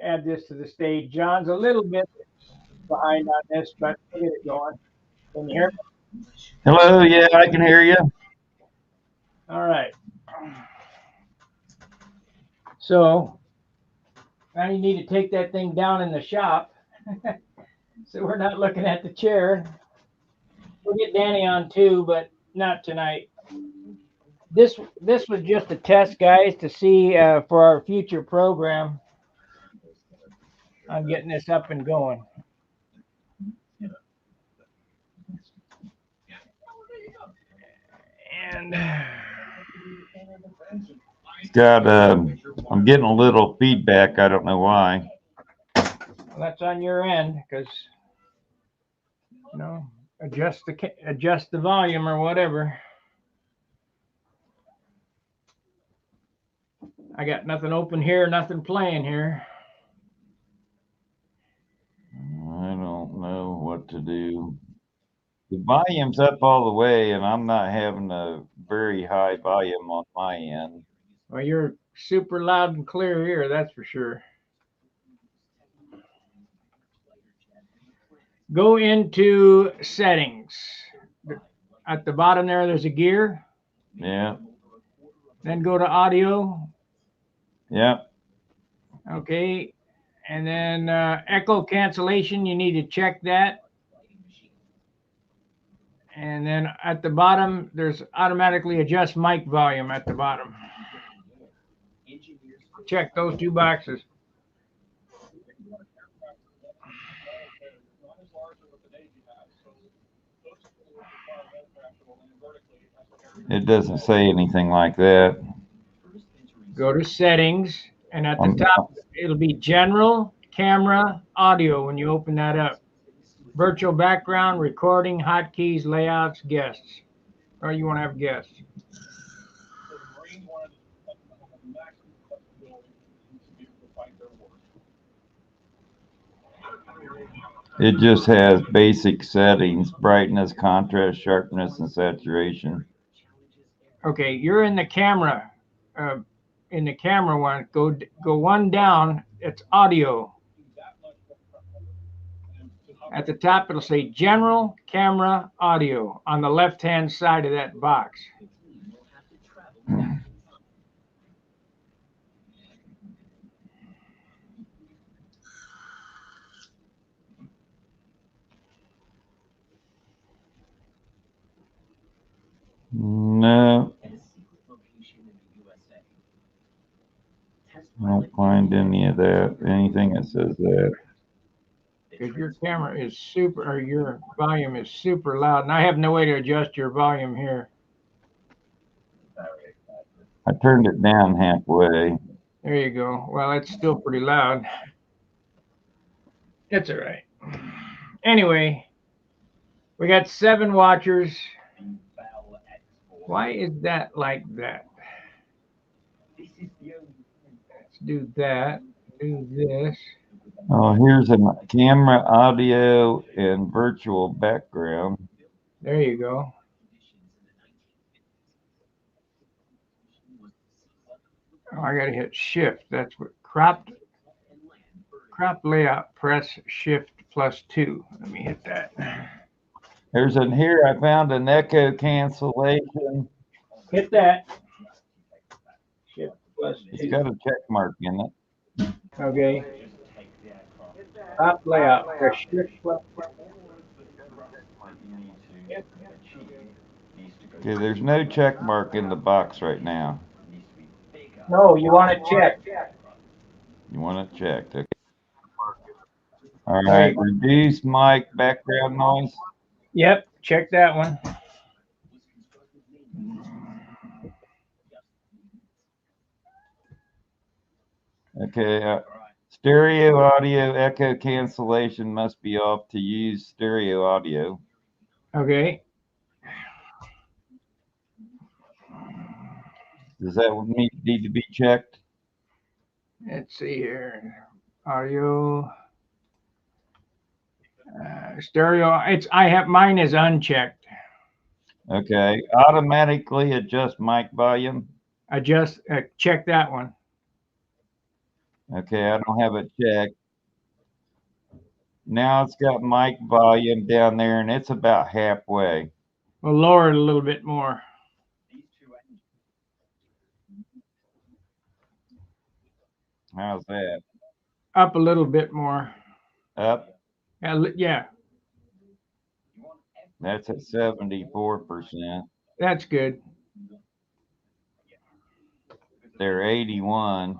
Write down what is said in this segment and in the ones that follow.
Add this to the stage. John's a little bit behind on this, but we'll get it going. Can you hear me? Hello, yeah, I can hear you. All right. So now you need to take that thing down in the shop so we're not looking at the chair. We'll get Danny on too, but not tonight. This was just a test, guys, to see for our future program on getting this up and going. And Got I'm getting a little feedback. I don't know why. well, that's on your end because adjust the volume or whatever. I got nothing open here, nothing playing here. I don't know what to do. The volume's up all the way, and I'm not having a very high volume on my end. Well, you're super loud and clear here, that's for sure. Go into settings. At the bottom there's a gear. Yeah. Then go to audio. Yeah. Okay. And then echo cancellation, you need to check that. And then at the bottom, there's automatically adjust mic volume at the bottom. Check those two boxes. It doesn't say anything like that. Go to settings, and at the top, it'll be general, camera, audio when you open that up. Virtual background, recording, hotkeys, layouts, guests. Or you want to have guests. It just has basic settings: brightness, contrast, sharpness, and saturation. Okay, you're in the camera. In the camera one, go one down. It's audio. At the top, it'll say general, camera, audio on the left-hand side of that box. No. I don't find any of that, anything that says that. Because your camera is super, or your volume is super loud, and I have no way to adjust your volume here. I turned it down halfway. There you go. Well, it's still pretty loud. That's all right. Anyway, we got 7 watchers. Why is that like that? Let's do that. Do this. Oh, here's a camera, audio, and virtual background. There you go. Oh, I got to hit shift. That's what crop layout. Press shift +2. Let me hit that. There's in here, I found an echo cancellation. Hit that. Shift +2. It's got a check mark in it. Okay. Crop layout. Press shift +2. Okay, there's no check mark in the box right now. No, you want it checked. You want it checked. Okay. All right, reduce mic background noise. Yep, check that one. Okay, stereo audio echo cancellation must be off to use stereo audio. Okay. Does that need to be checked? Let's see here. Audio. Stereo. Mine is unchecked. Okay, automatically adjust mic volume. Check that one. Okay, I don't have it checked. Now it's got mic volume down there, and it's about halfway. We'll lower it a little bit more. How's that? Up a little bit more. Up? Yeah, That's at 74%. that's good. They're 81.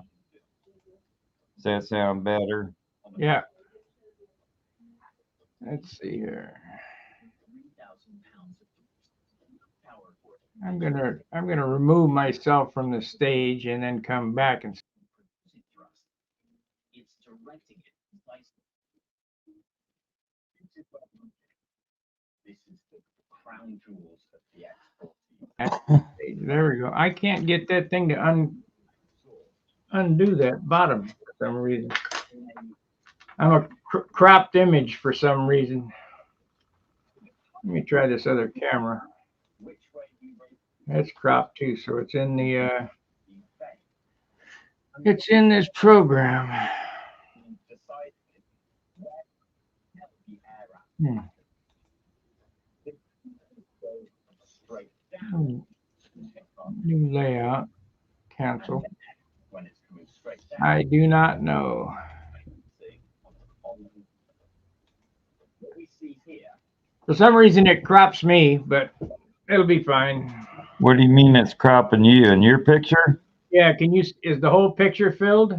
Does that sound better? Yeah. Let's see here. I'm gonna remove myself from the stage and then come back and. There we go. I can't get that thing to undo that bottom for some reason. I'm a cropped image for some reason. Let me try this other camera. That's cropped too, so it's in the it's in this program. New layout. Cancel. I do not know. For some reason it crops me, but it'll be fine. What do you mean it's cropping you in your picture? Yeah, is the whole picture filled?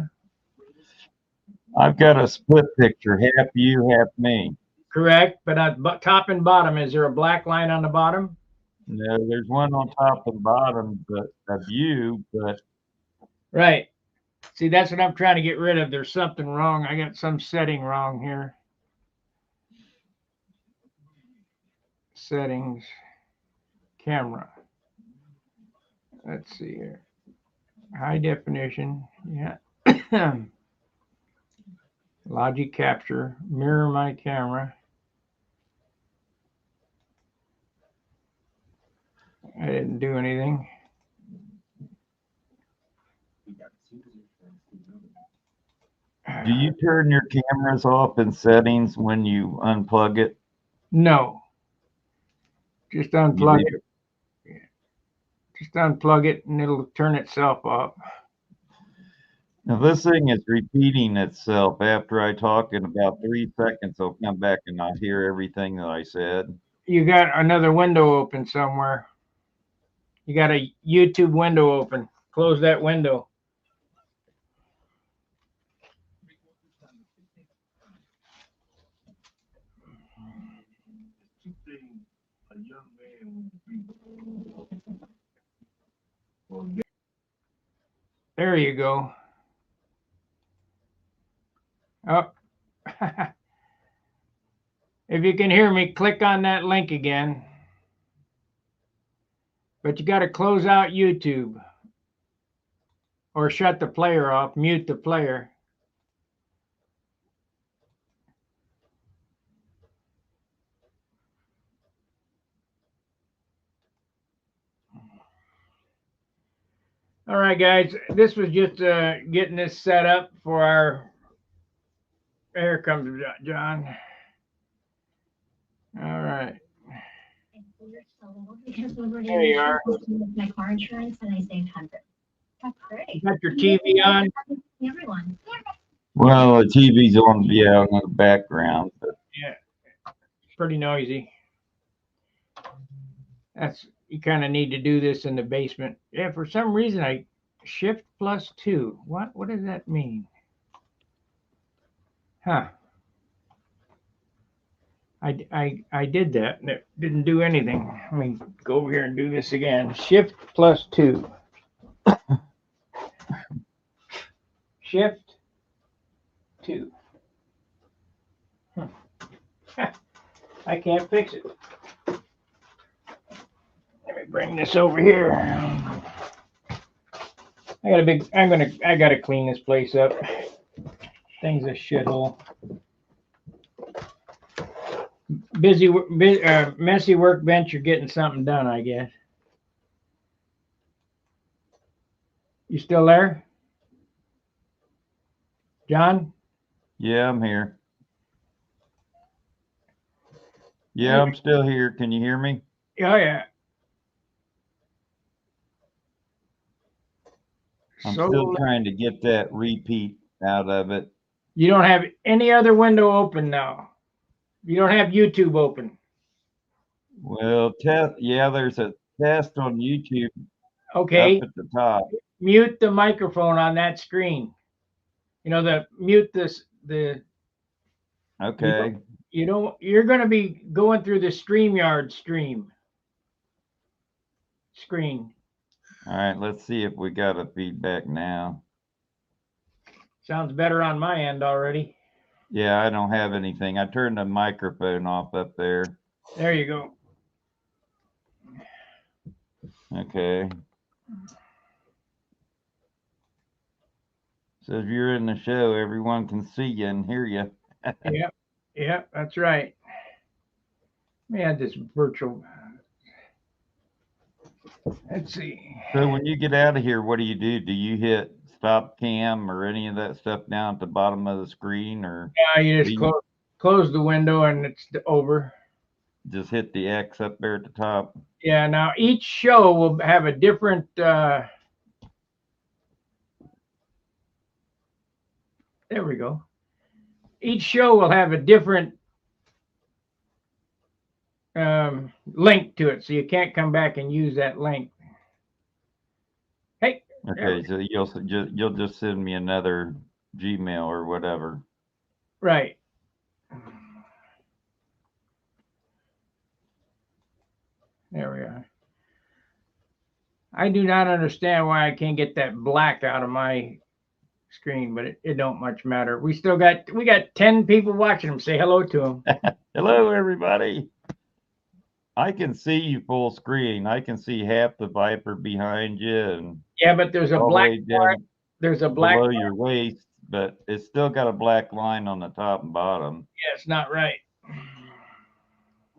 I've got a split picture, half you, half me. Correct, but at top and bottom, is there a black line on the bottom? No, there's one on top and bottom, but of you, but right. See, that's what I'm trying to get rid of. There's something wrong. I got some setting wrong here. Settings, camera. Let's see here. High definition. Yeah. Logic capture. Mirror my camera. I didn't do anything. Do you turn your cameras off in settings when you unplug it? No. Just unplug it. Just unplug it and it'll turn itself off. Now this thing is repeating itself. After I talk in about 3 seconds, I'll come back and I'll hear everything that I said. You got another window open somewhere. You got a YouTube window open. Close that window. There you go. Oh. If you can hear me, click on that link again. But you got to close out YouTube or shut the player off, mute the player. All right, guys, this was just getting this set up for our. Here comes John. All right. There you are. My car insurance and I saved hundreds. That's great. Got your TV on? Everyone. Well, the TV's on, yeah, in the background. But yeah, it's pretty noisy. You kind of need to do this in the basement. Yeah, for some reason I shift +2. What does that mean? Huh. I did that and it didn't do anything. Let me go over here and do this again. Shift +2. Shift 2. I can't fix it. Let me bring this over here. I gotta clean this place up. Thing's a shithole. Messy workbench, you're getting something done, I guess. You still there? John? Yeah, I'm here. Yeah, I'm still here. Can you hear me? Oh, yeah. I'm So still trying to get that repeat out of it. you don't have any other window open now. You don't have YouTube open. Well, yeah, there's a test on YouTube up Okay. at the top. Mute the microphone on that screen. You know, mute the Okay. you're going to be going through the StreamYard screen. All right, let's see if we got a feedback now. Sounds better on my end already. Yeah, I don't have anything. I turned the microphone off up there. There you go. Okay. So if you're in the show, everyone can see you and hear you. Yep, that's right. Let me add this virtual. Let's see. So when you get out of here, what do? Do you hit stop cam or any of that stuff down at the bottom of the screen, or Yeah, you just close the window and it's over. just hit the X up there at the top? Yeah, now each show will have a different there we go. Each show will have a different link to it, so you can't come back and use that link. Hey. Okay, so you'll just send me another Gmail or whatever. Right. There we are. I do not understand why I can't get that black out of my screen, but it don't much matter. We got 10 people watching them. Say hello to them. Hello, everybody. I can see you full screen. I can see half the Viper behind you, and yeah, but there's a black line. There's a black below your waist, but it's still got a black line on the top and bottom. Yeah, it's not right.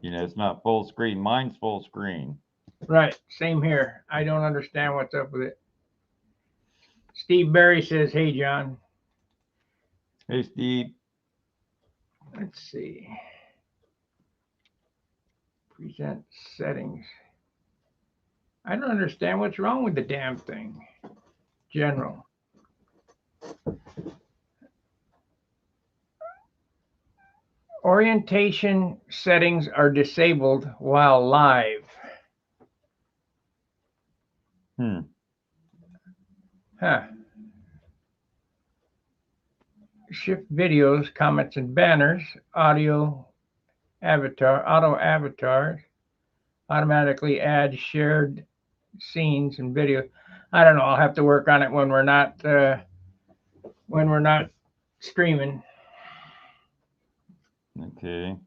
You know, it's not full screen. Mine's full screen. Right. Same here. I don't understand what's up with it. Steve Berry says, "Hey, John." Hey, Steve. Let's see. Present settings. I don't understand what's wrong with the damn thing. General. Orientation settings are disabled while live. Huh. Shift videos, comments, and banners, auto avatars, automatically add shared scenes and video. I don't know. I'll have to work on it when we're not streaming. Okay.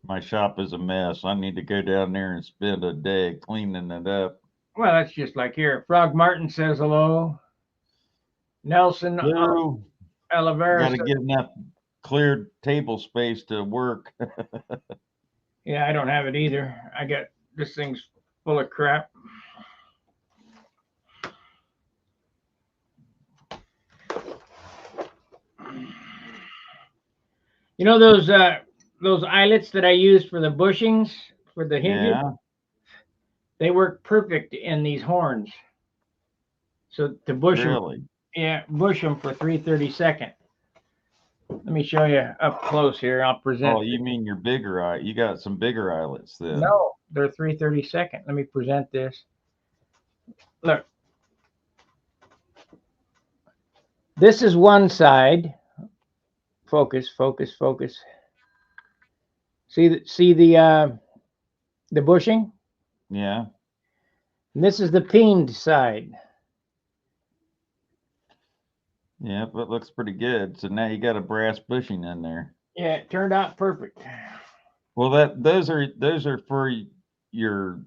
My shop is a mess. I need to go down there and spend a day cleaning it up. Well, that's just like here. Frog Martin says hello. Nelson Oliveira. Got to get enough cleared table space to work. Yeah, I don't have it either. I got this thing's full of crap. You know those eyelets that I use for the bushings for the hinges? Yeah. They work perfect in these horns. So to bush them, bush them for 3/32. Let me show you up close here. I'll present. Oh, you mean your bigger eye? You got some bigger eyelets then? No, they're 3/32. Let me present this. Look. This is one side. Focus. See the bushing? Yeah. And this is the peened side. Yeah, but it looks pretty good. So now you got a brass bushing in there. Yeah, it turned out perfect. Well, those are for your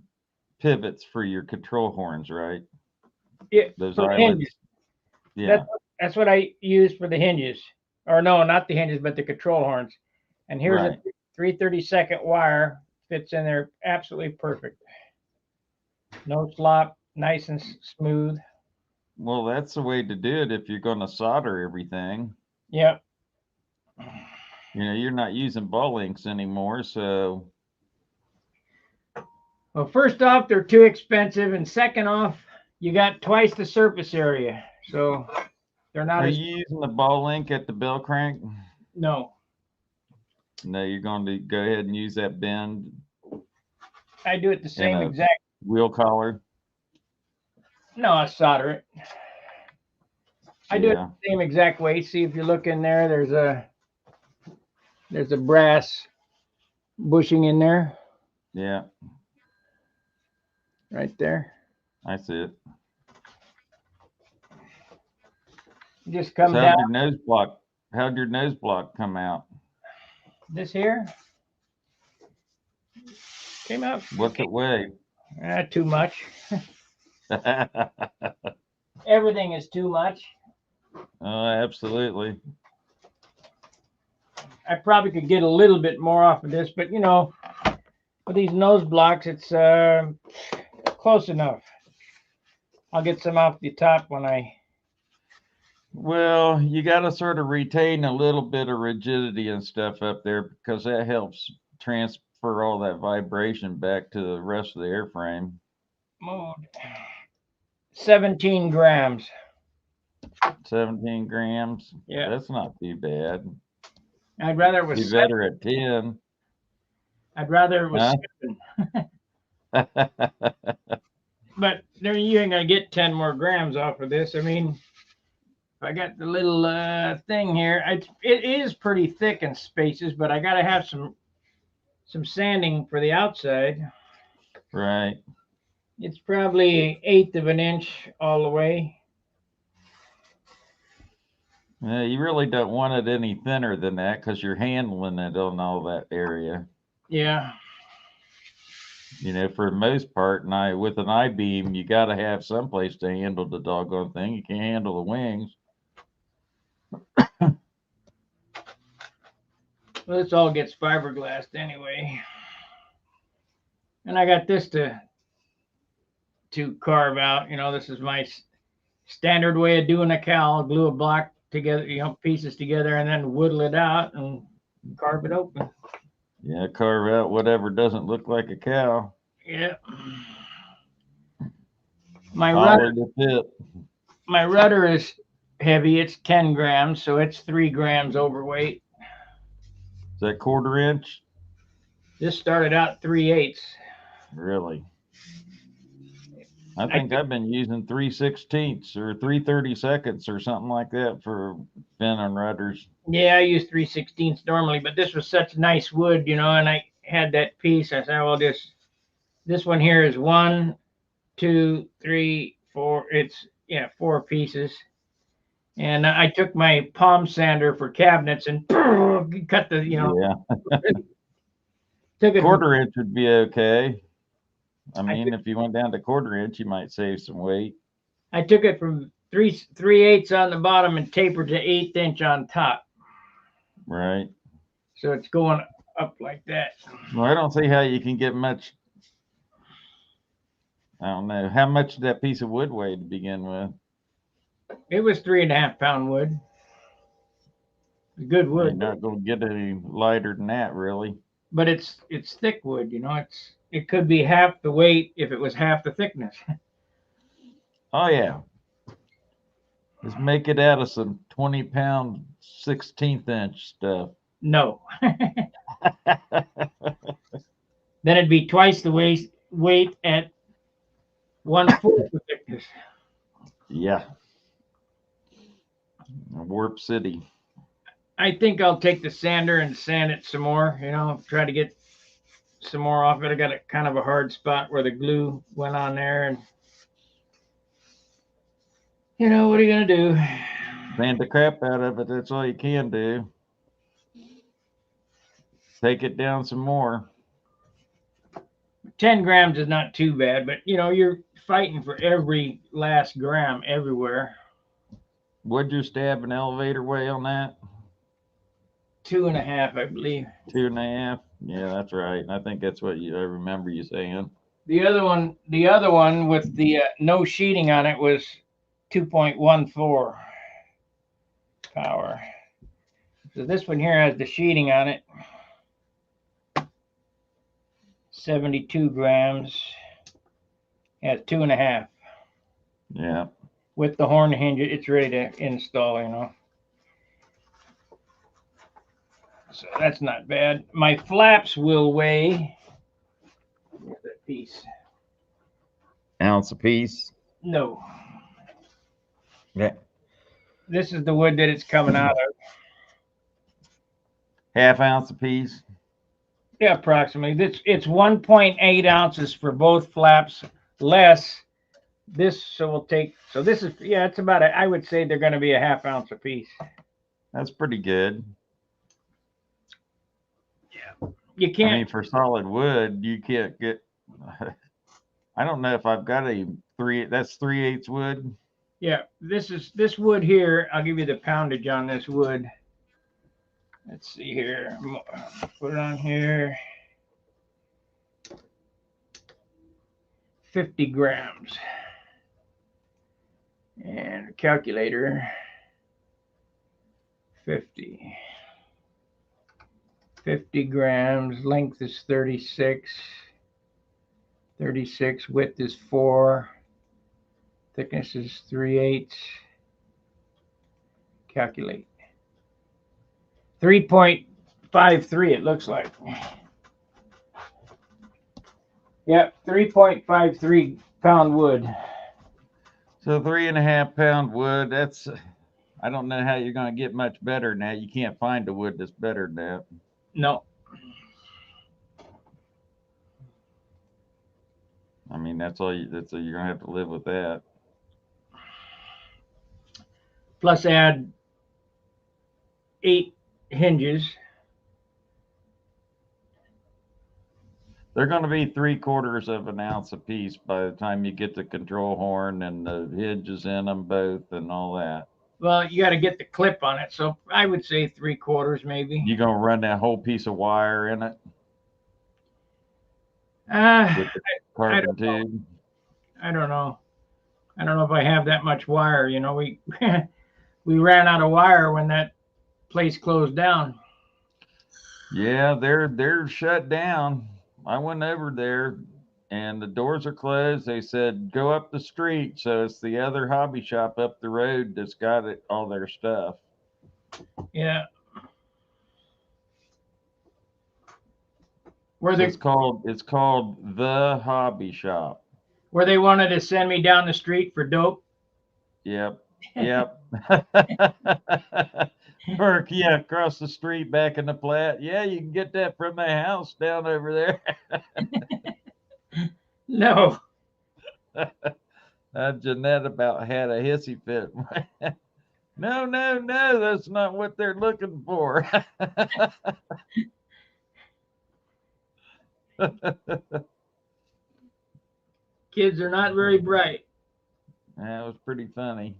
pivots for your control horns, right? Yeah, those for eyelets. Hinges. Yeah. That's what I use for the hinges. Or no, not the hinges, but the control horns. And here's a 3/32 wire, fits in there absolutely perfect. No slop, nice and smooth. Well, that's the way to do it if you're going to solder everything. Yep. You know, you're not using ball links anymore, so Well, first off, they're too expensive, and second off, you got twice the surface area, so they're not are as you using the ball link at the bell crank? no. No, you're going to go ahead and use that bend I do it the and same a exact. wheel collar. No, I solder it. I do it Yeah. the same exact way. See if you look in there. There's a brass bushing in there, Yeah, right there. I see it. Just come So down. how'd your nose block come out? This here came out. What's it weigh? Too much. Everything is too much. Oh, absolutely. I probably could get a little bit more off of this, but with these nose blocks, it's close enough. I'll get some off the top when I. Well, you got to sort of retain a little bit of rigidity and stuff up there because that helps transfer all that vibration back to the rest of the airframe. Mode. 17 grams. 17 grams. Yeah. That's not too bad. I'd rather it was Be better at 10. I'd rather it was Huh? 7. But there you ain't gonna get 10 more grams off of this. I mean, if I got the little thing here, it is pretty thick in spaces, but I gotta have some sanding for the outside. Right. It's probably 1/8 of an inch all the way. Yeah, you really don't want it any thinner than that because you're handling it on all that area. Yeah. You know, for the most part, with an I-beam, you got to have some place to handle the doggone thing. You can't handle the wings. Well, this all gets fiberglassed anyway. And I got this to carve out. This is my standard way of doing a cowl. Glue a block together, pieces together, and then whittle it out and carve it open. Yeah, carve out whatever doesn't look like a cow. Yeah. My Holler to fit. my rudder is heavy. It's 10 grams, so it's 3 grams overweight. Is that 1/4 inch? This started out 3/8. Really? I think I've been using 3/16 or 3/32 or something like that for fin and rudders. Yeah, I use 3/16 normally, but this was such nice wood, and I had that piece. I said, well, this one here is 1, 2, 3, 4. It's 4 pieces. And I took my palm sander for cabinets and cut the, Yeah. took it. 1/4 inch would be okay. I mean, if you went down to 1/4 inch, you might save some weight. I took it from 3/8 on the bottom and tapered to 1/8 inch on top. Right. So it's going up like that. Well, I don't see how you can get much. I don't know. How much did that piece of wood weigh to begin with? It was 3.5 pound wood. Good wood. You're not going to get any lighter than that, really. But it's thick wood, it could be half the weight if it was half the thickness. Oh, yeah. Let's make it out of some 20-pound 16th inch stuff. No. Then it'd be twice the weight at 1/4 the thickness. Yeah. Warp City. I think I'll take the sander and sand it some more, try to get some more off it. I got a kind of a hard spot where the glue went on there, and what are you gonna do? Sand the crap out of it. That's all you can do. Take it down some more. 10 grams is not too bad, but you're fighting for every last gram everywhere. What'd your stab and elevator weigh on that? 2.5, I believe. 2.5. Yeah, that's right. I think that's what I remember you saying. The other one with the no sheeting on it was 2.14 power. So this one here has the sheeting on it. 72 grams. Has 2.5. Yeah. With the horn hinge, it's ready to install, you know. So that's not bad. My flaps will weigh. Where's that piece? Ounce a piece. No. Yeah. This is the wood that it's coming out of. Half ounce a piece. Yeah, approximately. It's 1.8 ounces for both flaps, less this. So we'll take. So this is it's about I would say they're going to be a half ounce a piece. That's pretty good. You can't. I mean, for solid wood, you can't get. I don't know if I've got a 3. That's 3/8 wood. Yeah, this wood here. I'll give you the poundage on this wood. Let's see here. Put it on here. 50 grams. And calculator. 50 grams. Length is 36. 36. Width is 4. Thickness is 3/8. Calculate. 3.53 it looks like. Yep, 3.53 pound wood. So 3.5 pound wood. That's. I don't know how you're going to get much better than that. You can't find a wood that's better than that. No. I mean, that's all. You're going to have to live with that. Plus add 8 hinges. They're going to be 3/4 of an ounce a piece by the time you get the control horn and the hinges in them both and all that. Well, you got to get the clip on it, so I would say 3/4 maybe. You going to run that whole piece of wire in it with the carbon tube? I don't know. I don't know if I have that much wire. You know, we we ran out of wire when that place closed down. Yeah, they're shut down. I went over there and the doors are closed. They said go up the street, so it's the other hobby shop up the road that's got it, all their stuff. Yeah. So it's called the Hobby Shop. Where they wanted to send me down the street for dope. Yep. Or across the street back in the Platte. Yeah, you can get that from my house down over there. No. Jeanette about had a hissy fit. No, that's not what they're looking for. Kids are not very bright. That was pretty funny.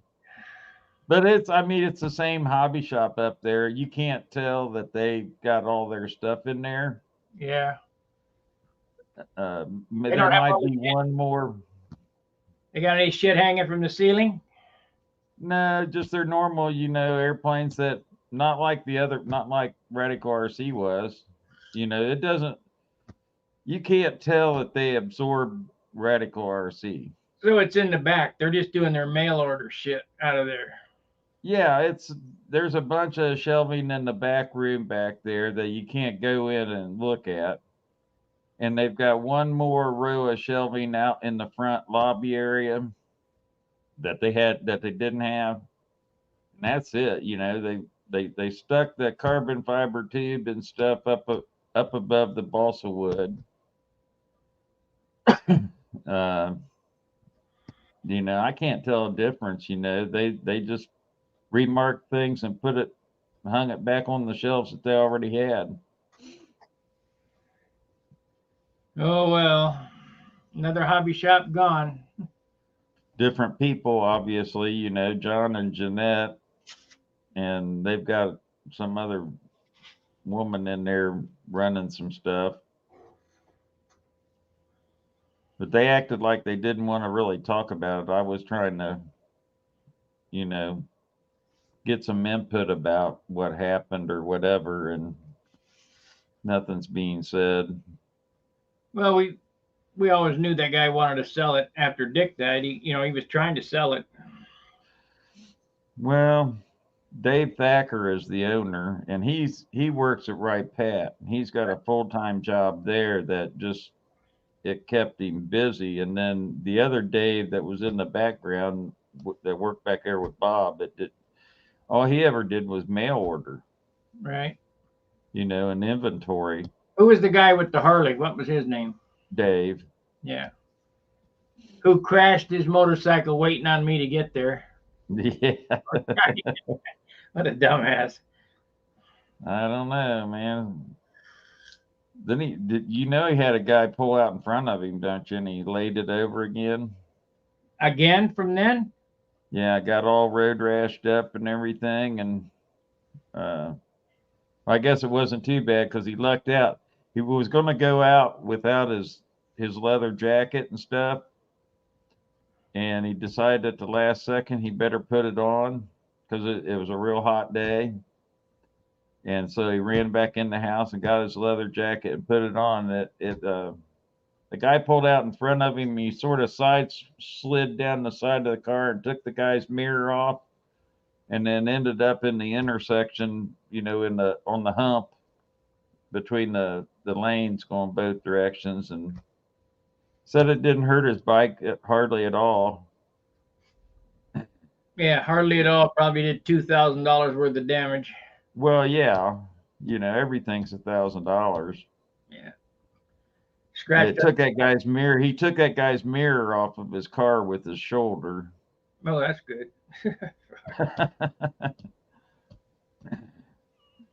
But it's the same hobby shop up there. You can't tell that they got all their stuff in there. Yeah. There might be one more. They got any shit hanging from the ceiling? No, just their normal, airplanes that not like Radical RC was. It doesn't. You can't tell that they absorbed Radical RC. So it's in the back. They're just doing their mail order shit out of there. Yeah, there's a bunch of shelving in the back room back there that you can't go in and look at. And they've got one more row of shelving out in the front lobby area that they didn't have. And that's it. They stuck the carbon fiber tube and stuff up above the balsa wood. I can't tell a difference. They just remarked things and hung it back on the shelves that they already had. Oh well, another hobby shop gone. Different people, obviously. John and Jeanette, and they've got some other woman in there running some stuff. But they acted like they didn't want to really talk about it. I was trying to, you know, get some input about what happened or whatever, and nothing's being said. Well, we always knew that guy wanted to sell it after Dick died. He was trying to sell it. Well, Dave Thacker is the owner, and he works at Right Pat. He's got a full-time job there that just it kept him busy. And then the other Dave that was in the background that worked back there with Bob, it did all he ever did was mail order, Right. and inventory. Who was the guy with the Harley? What was his name? Dave. Yeah. Who crashed his motorcycle waiting on me to get there. Yeah. What a dumbass. I don't know, man. Then he had a guy pull out in front of him, don't you? And he laid it over again. Again from then? Yeah, I got all road rashed up and everything, and I guess it wasn't too bad because he lucked out. He was going to go out without his leather jacket and stuff, and he decided at the last second he better put it on because it was a real hot day. And so he ran back in the house and got his leather jacket and put it on. The guy pulled out in front of him. He sort of slid down the side of the car and took the guy's mirror off, and then ended up in the intersection, on the hump between the lanes going both directions, and said it didn't hurt his bike hardly at all. Yeah, hardly at all. Probably did $2,000 worth of damage. Well, yeah, everything's $1,000. Yeah. It took that guy's mirror. He took that guy's mirror off of his car with his shoulder. Oh, that's good.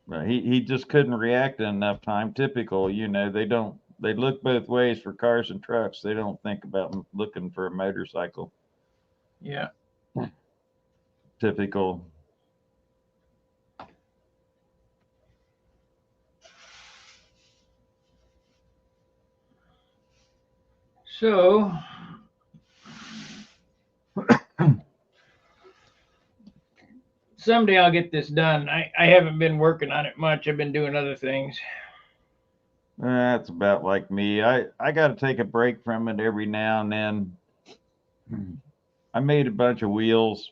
But he just couldn't react in enough time. Typical, they look both ways for cars and trucks. They don't think about looking for a motorcycle. Yeah. Typical. So someday I'll get this done. I haven't been working on it much. I've been doing other things. That's about like me. I got to take a break from it every now and then. I made a bunch of wheels.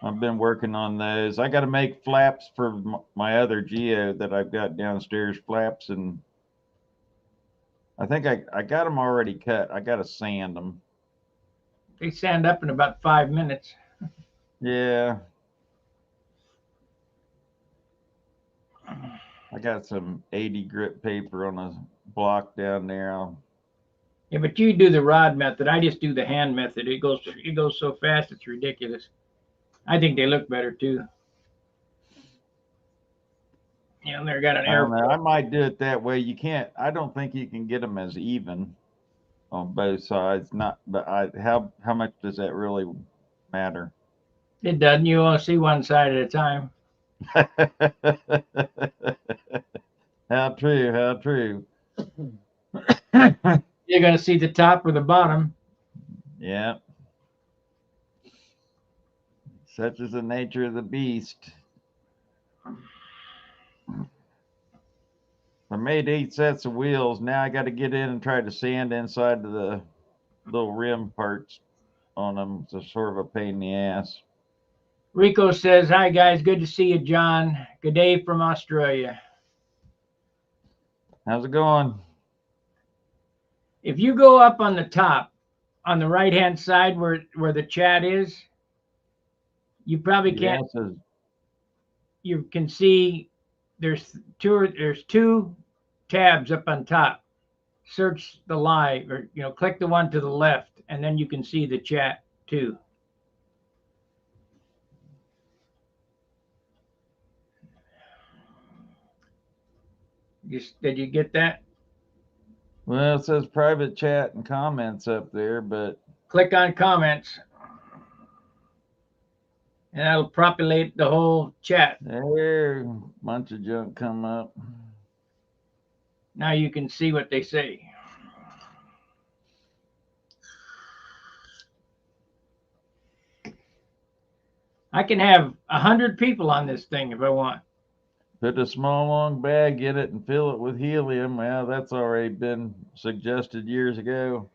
I've been working on those. I got to make flaps for my other Geo that I've got downstairs, flaps, and I think I got them already cut. I got to sand them. They sand up in about 5 minutes. Yeah. I got some 80 grit paper on a block down there. Yeah, but you do the rod method. I just do the hand method. It goes so fast, it's ridiculous. I think they look better too. They've got an air. I might do it that way. I don't think you can get them as even on both sides. How much does that really matter? It doesn't. You only see one side at a time. How true, how true. You're going to see the top or the bottom. Yeah. Such is the nature of the beast. I made 8 sets of wheels. Now I got to get in and try to sand inside of the little rim parts on them. It's sort of a pain in the ass. Rico says, "Hi guys, good to see you, John. Good day from Australia." How's it going? If you go up on the top, on the right-hand side where the chat is, you probably can't. You can see there's two tabs up on top. Search the live, or click the one to the left, and then you can see the chat too. Did you get that? Well, it says private chat and comments up there, but click on comments, and that'll populate the whole chat. There, a bunch of junk come up. Now you can see what they say. I can have 100 people on this thing if I want. Put a small long bag in it and fill it with helium. Well, that's already been suggested years ago.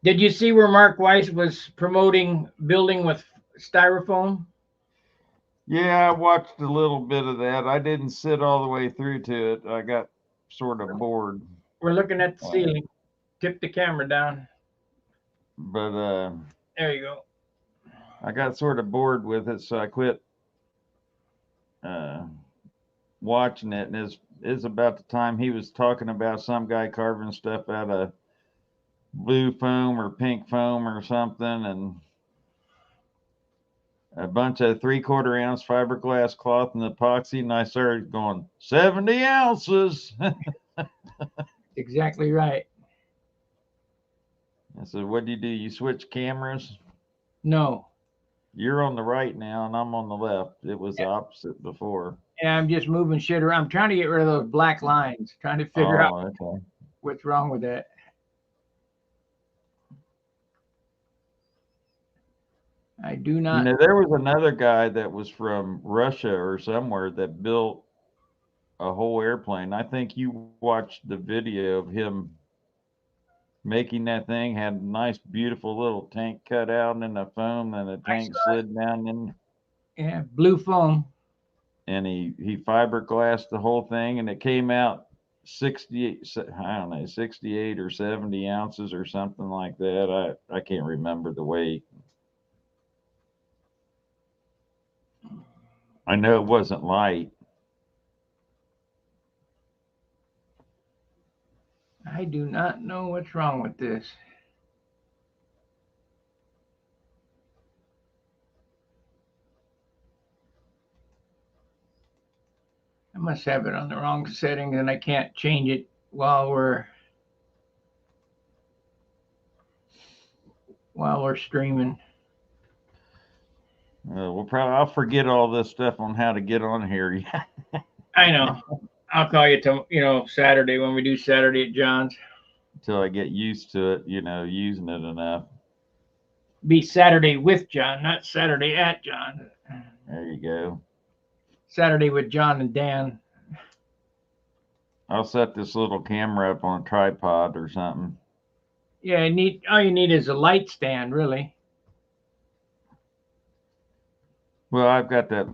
Did you see where Mark Weiss was promoting building with styrofoam? Yeah, I watched a little bit of that. I didn't sit all the way through to it. I got sort of bored. We're looking at the ceiling. Tip the camera down. But There you go. I got sort of bored with it, so I quit uh, watching it. And it's about the time he was talking about some guy carving stuff out of blue foam or pink foam or something, and a bunch of 3/4 ounce fiberglass cloth and epoxy, and I started going 70 ounces. Exactly right. I said, "What do? You switch cameras? No. You're on the right now, and I'm on the left. It was the opposite before." Yeah, I'm just moving shit around. I'm trying to get rid of those black lines, trying to figure out Okay. what's wrong with that. I do You not. know, there was another guy that was from Russia or somewhere that built a whole airplane. I think you watched the video of him making that thing. Had a nice, beautiful little tank cut out in the foam, and the tank slid down in. Yeah, blue foam. And he fiberglassed the whole thing, and it came out 68. I don't know, 68 or 70 ounces or something like that. I can't remember the weight. I know it wasn't light. I do not know what's wrong with this. I must have it on the wrong setting and I can't change it while we're streaming. I'll forget all this stuff on how to get on here. I know. I'll call you Saturday when we do Saturday at John's. Until I get used to it, using it enough. Be Saturday with John, not Saturday at John. There you go. Saturday with John and Dan. I'll set this little camera up on a tripod or something. Yeah, all you need is a light stand, really. Well, I've got that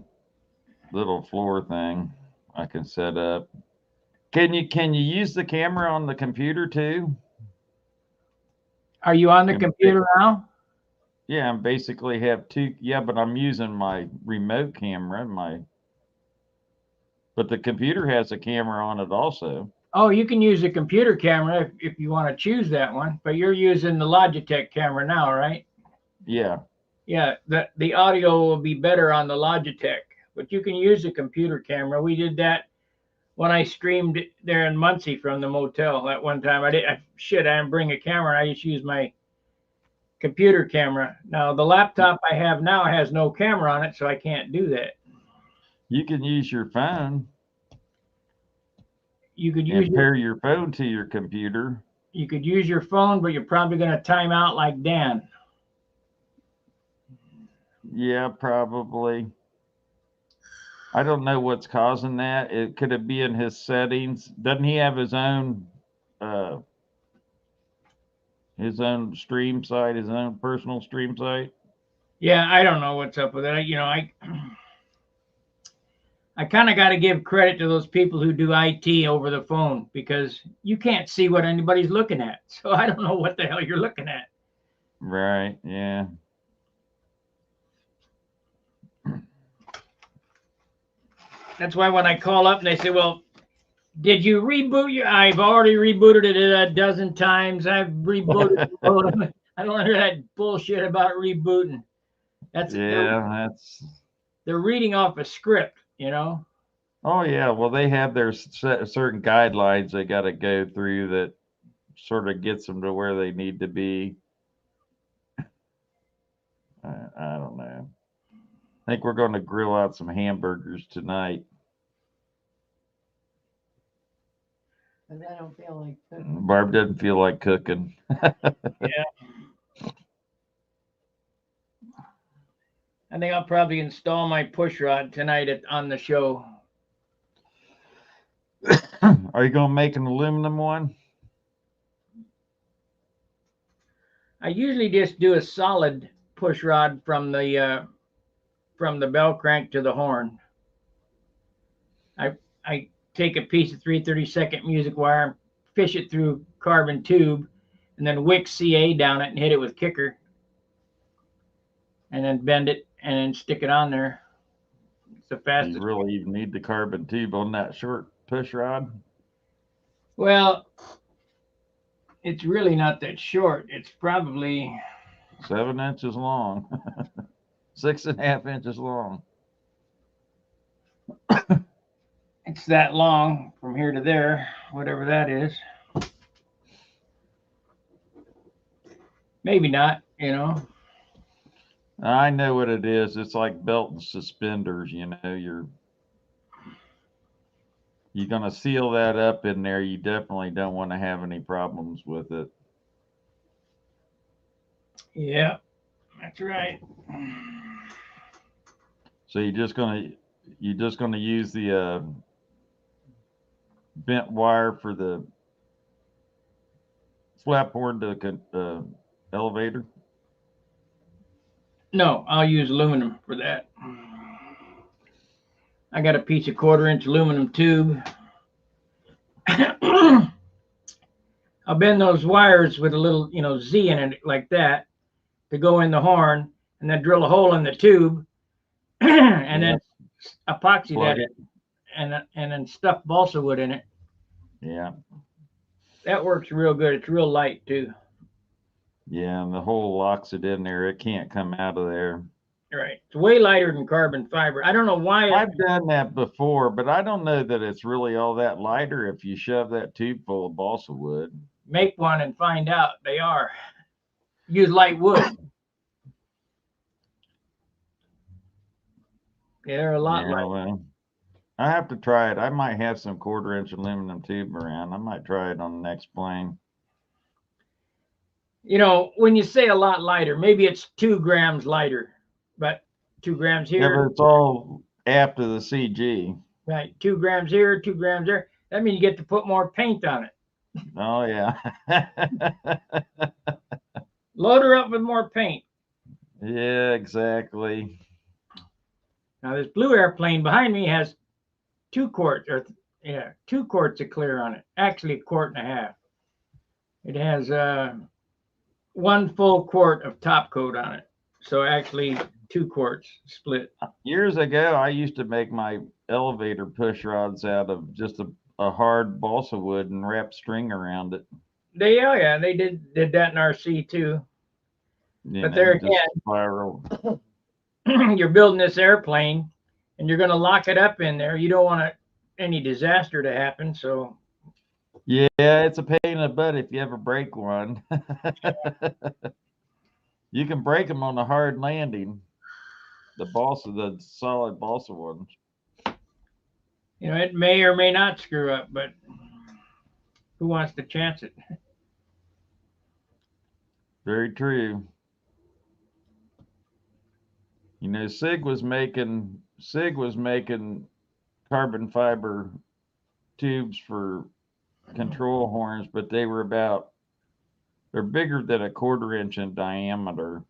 little floor thing I can set up. Can you use the camera on the computer too? Are you on the computer now? Yeah, I basically have two. Yeah, but I'm using my remote camera, but the computer has a camera on it also. Oh, you can use a computer camera if you want to choose that one, but you're using the Logitech camera now, right? Yeah. Yeah, the audio will be better on the Logitech, but you can use a computer camera. We did that when I streamed there in Muncie from the motel that one time. I didn't bring a camera. I just used my computer camera. Now the laptop I have now has no camera on it, so I can't do that. You can use your phone. You could pair your phone to your computer. You could use your phone, but you're probably going to time out like Dan. Yeah, probably. I don't know what's causing that. Could it be in his settings? Doesn't he have his own stream site, his own personal stream site? Yeah, I don't know what's up with it. I kind of got to give credit to those people who do IT over the phone because you can't see what anybody's looking at. So I don't know what the hell you're looking at. Right. Yeah. That's why when I call up and they say, well, did you reboot I've already rebooted it a dozen times. I've rebooted the I don't hear that bullshit about rebooting. They're reading off a script, Oh yeah, well they have their certain guidelines they got to go through that sort of gets them to where they need to be. I don't know. I think we're going to grill out some hamburgers tonight. But I don't feel like cooking. Barb doesn't feel like cooking. Yeah. I think I'll probably install my push rod tonight on the show. Are you gonna make an aluminum one? I usually just do a solid push rod from the bell crank to the horn. I take a piece of 3/32 music wire, fish it through carbon tube, and then wick CA down it and hit it with kicker, and then bend it and then stick it on there. It's the Do fastest. you really even need the carbon tube on that short push rod? Well, it's really not that short. It's probably 7 inches long, 6.5 inches long. it's that long from here to there, whatever that is. Maybe not, you know. I know what it is. It's like belt and suspenders. You know, you're gonna seal that up in there. You definitely don't want to have any problems with it. Yeah, that's right. So you're just gonna use the bent wire for the flap board to the elevator. No, I'll use aluminum for that. I got a piece of 1/4 inch aluminum tube. I'll bend those wires with a little, Z in it like that to go in the horn, and then drill a hole in the tube, and then epoxy Plug that it. and then stuff balsa wood in it. Yeah. That works real good. It's real light too. Yeah, and the hole locks it in there. It can't come out of there. Right. It's way lighter than carbon fiber. I don't know why. I've done that before, but I don't know that it's really all that lighter if you shove that tube full of balsa wood. Make one and find out. They are. Use light wood. Yeah, they're a lot lighter. Well, I have to try it. I might have some 1/4 inch aluminum tube around. I might try it on the next plane. When you say a lot lighter, maybe it's 2 grams lighter, but 2 grams Yeah, here. but it's all after the CG. Right. 2 grams here, 2 grams there. That means you get to put more paint on it. Oh yeah. Load her up with more paint. Yeah, exactly. Now this blue airplane behind me has 2 quarts, 2 quarts of clear on it. Actually, 1.5 quarts. It has 1 full quart of top coat on it. So actually 2 quarts split. Years ago, I used to make my elevator push rods out of just a hard balsa wood and wrap string around it. They did that in RC too. But there again, spiral. You're building this airplane and you're going to lock it up in there. You don't want any disaster to happen. So yeah, it's a pain in the butt if you ever break one. You can break them on a hard landing. The solid balsa ones. It may or may not screw up, but who wants to chance it? Very true. SIG was making carbon fiber tubes for control horns, but they're bigger than a 1/4 inch in diameter.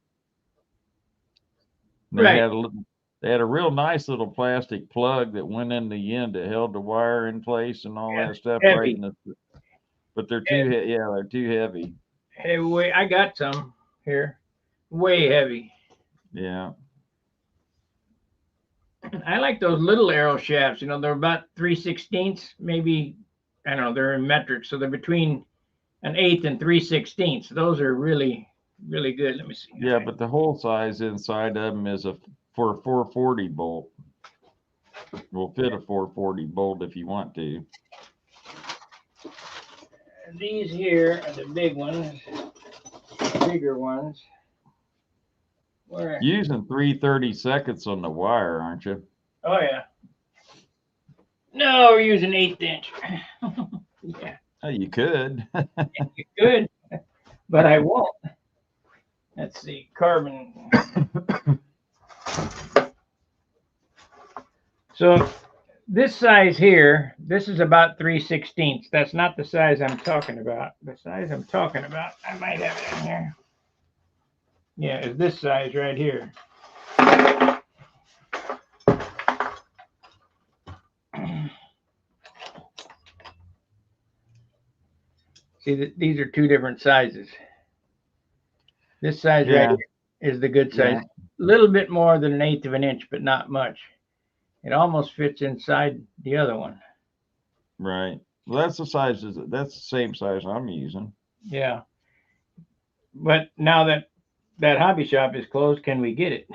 They Right. They had a real nice little plastic plug that went in the end that held the wire in place and all that stuff. Heavy. Right in but they're too they're too heavy. Hey, wait, I got some here. Way heavy. Yeah. I like those little arrow shafts. They're about 3/16, maybe. I don't know. They're in metric, so they're between 1/8 and 3/16. Those are really, really good. Let me see. Yeah, but the hole size inside of them is for a 440 bolt. Will fit a 440 bolt if you want to. These here are the big ones, bigger ones. Where? Using 3/32 on the wire, aren't you? Oh yeah. No, we're using 1/8 inch. Yeah. Oh, you could. You could, but I won't. Let's see, carbon. So this size here, this is about 3/16. That's not the size I'm talking about. The size I'm talking about, I might have it in here. Yeah, is this size right here. See, these are two different sizes. This size right Yeah. here is the good size. Yeah. A little bit more than 1/8 of an inch, but not much. It almost fits inside the other one. Right. Well, that's the size. That's the same size I'm using. Yeah. But now that that hobby shop is closed, can we get it?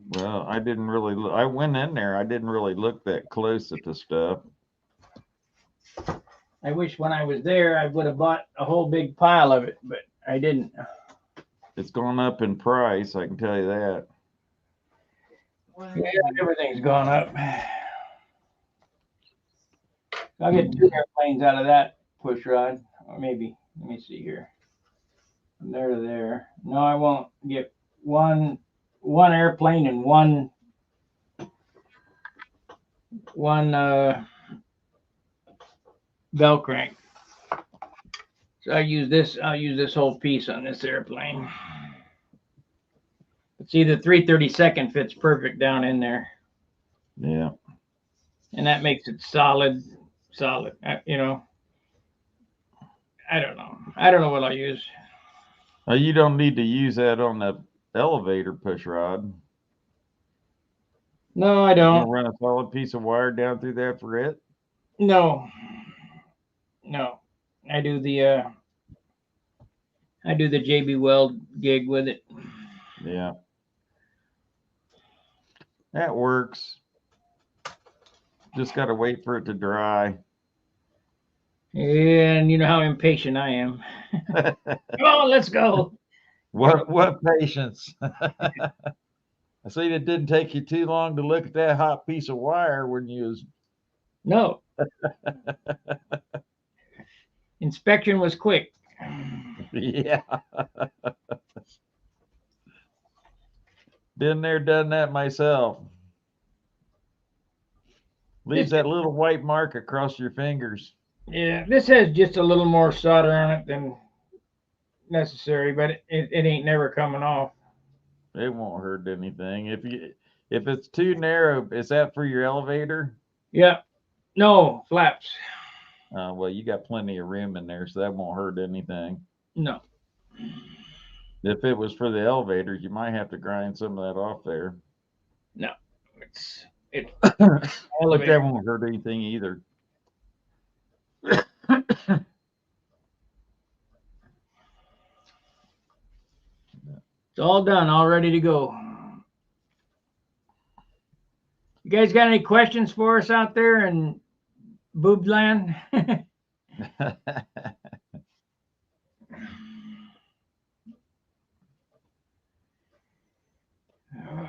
Well, I didn't really look. I went in there. I didn't really look that close at the stuff. I wish when I was there I would have bought a whole big pile of it, but I didn't. It's gone up in price. I can tell you that. Wow. Yeah, everything's gone up. I'll get 2 airplanes out of that push rod, or maybe. Let me see here. From there to there. No, I won't get one airplane and one bell crank. So I'll use this whole piece on this airplane. But see, the 3/32 fits perfect down in there, Yeah. and that makes it solid. You know, I don't know. I don't know what I'll use. You don't need to use that on the elevator push rod. No, I You don't. gonna run a solid piece of wire down through there for it? No. I do the JB Weld gig with it. Yeah. That works. Just got to wait for it to dry. And you know how impatient I am. Come on, let's go. What patience? I see it didn't take you too long to look at that hot piece of wire when you was No. Inspection was quick. yeah. Been there, done that myself. Leaves that little white mark across your fingers. Yeah, this has just a little more solder on it than necessary, but it ain't never coming off. It won't hurt anything. If it's too narrow, is that for your elevator? Yeah. No, flaps. Well, you got plenty of room in there, so that won't hurt anything. No. If it was for the elevators, you might have to grind some of that off there. No. It's But elevator. that won't hurt anything either. It's all done, all ready to go. You guys got any questions for us out there in Boobland?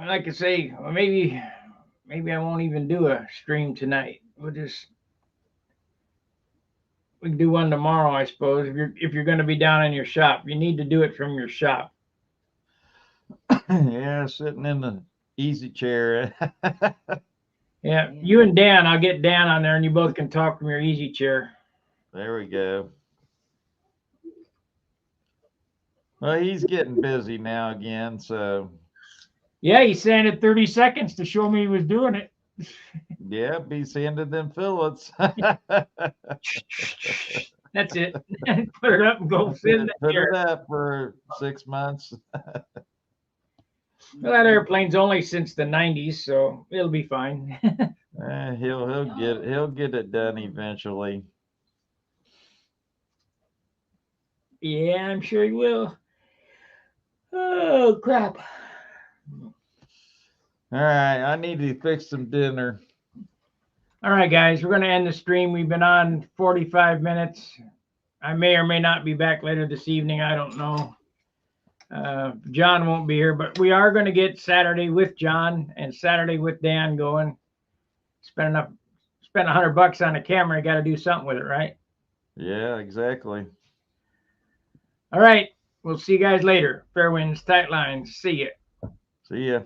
Like I say, well, maybe I won't even do a stream tonight. We can do one tomorrow, I suppose. If you're going to be down in your shop, you need to do it from your shop. Yeah, sitting in the easy chair. Yeah, you and Dan, I'll get Dan on there, and you both can talk from your easy chair. There we go. Well, he's getting busy now again, so Yeah, he sanded 30 seconds to show me he was doing it. yeah, be sanded them fillets. That's it. Put it up and go sit in the Put chair. it up for 6 months. Well, that airplane's only since the 90s, so it'll be fine. He'll get it done eventually. Yeah, I'm sure he will. Oh, crap. All right, I need to fix some dinner. All right, guys, we're going to end the stream. We've been on 45 minutes. I may or may not be back later this evening. I don't know. John won't be here, but we are going to get Saturday with John and Saturday with Dan going. Spend $100 on a camera. You got to do something with it, right? Yeah, exactly. All right. We'll see you guys later. Fair winds, tight lines. See ya. See ya.